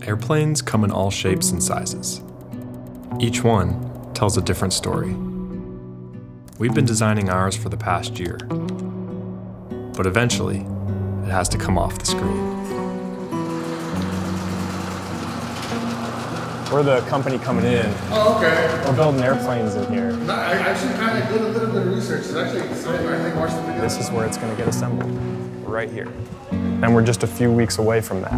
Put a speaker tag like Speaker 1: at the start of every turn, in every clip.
Speaker 1: Airplanes come in all shapes and sizes. Each one tells a different story. We've been designing ours for the past year, but eventually it has to come off the screen.
Speaker 2: We're the company coming in.
Speaker 3: Oh, okay.
Speaker 2: We're building airplanes in here.
Speaker 3: No, I actually kind of did a little bit of research. It's actually exciting. I think watch the video.
Speaker 2: This is where it's going to get assembled, right here. And we're just a few weeks away from that.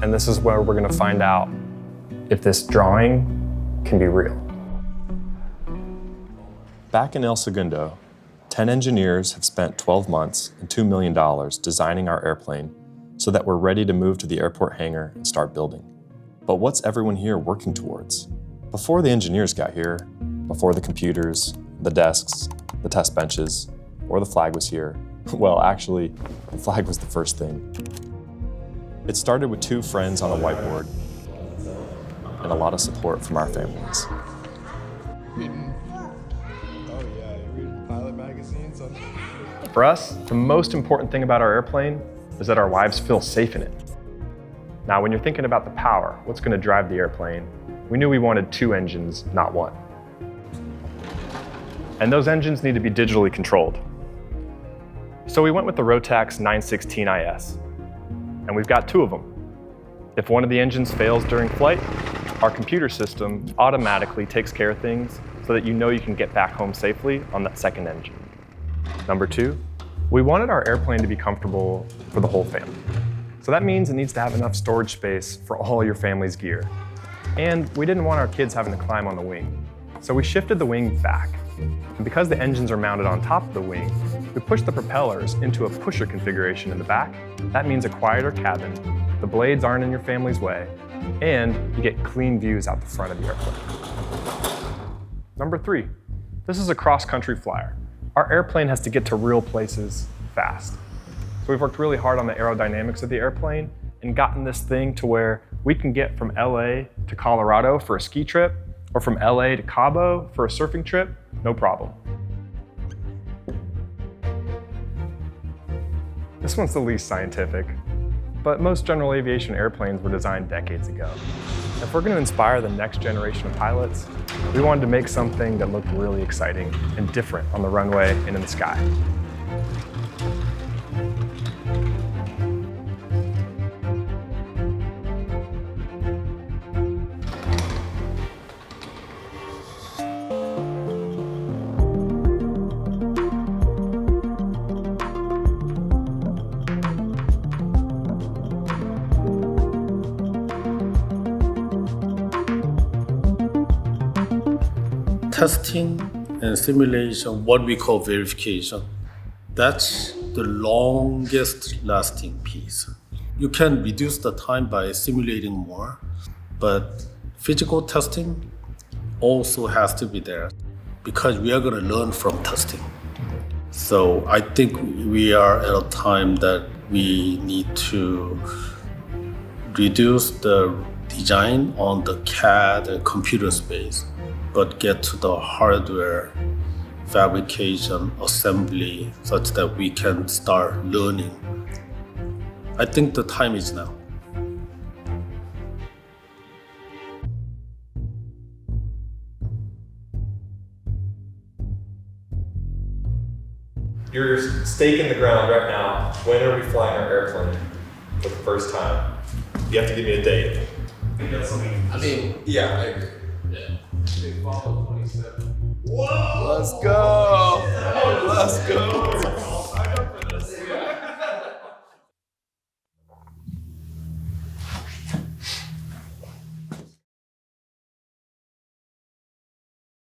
Speaker 2: And this is where we're going to find out if this drawing can be real.
Speaker 1: Back in El Segundo, 10 engineers have spent 12 months and $2 million designing our airplane so that we're ready to move to the airport hangar and start building. But what's everyone here working towards? Before the engineers got here, before the computers, the desks, the test benches, or the flag was here, well, actually, the flag was the first thing. It started with 2 friends on a whiteboard and a lot of support from our families.
Speaker 2: For us, the most important thing about our airplane is that our wives feel safe in it. Now, when you're thinking about the power, what's going to drive the airplane, we knew we wanted 2 engines, not 1. And those engines need to be digitally controlled. So we went with the Rotax 916 IS, and we've got 2 of them. If one of the engines fails during flight, our computer system automatically takes care of things so that you know you can get back home safely on that second engine. Number 2, we wanted our airplane to be comfortable for the whole family. So that means it needs to have enough storage space for all your family's gear. And we didn't want our kids having to climb on the wing. So we shifted the wing back. And because the engines are mounted on top of the wing, we pushed the propellers into a pusher configuration in the back. That means a quieter cabin, the blades aren't in your family's way, and you get clean views out the front of the airplane. Number 3, this is a cross-country flyer. Our airplane has to get to real places fast. So we've worked really hard on the aerodynamics of the airplane and gotten this thing to where we can get from LA to Colorado for a ski trip, or from LA to Cabo for a surfing trip, no problem. This one's the least scientific, but most general aviation airplanes were designed decades ago. If we're going to inspire the next generation of pilots, we wanted to make something that looked really exciting and different on the runway and in the sky.
Speaker 4: Testing and simulation, what we call verification, that's the longest lasting piece. You can reduce the time by simulating more, but physical testing also has to be there because we are going to learn from testing. So I think we are at a time that we need to reduce the design on the CAD and computer space, but get to the hardware fabrication, assembly, such that we can start learning. I think the time is now.
Speaker 1: You're stake in the ground right now. When are we flying our airplane for the first time? You have to give me a date.
Speaker 3: Yeah, I agree.
Speaker 1: Whoa! Let's go! Let's go!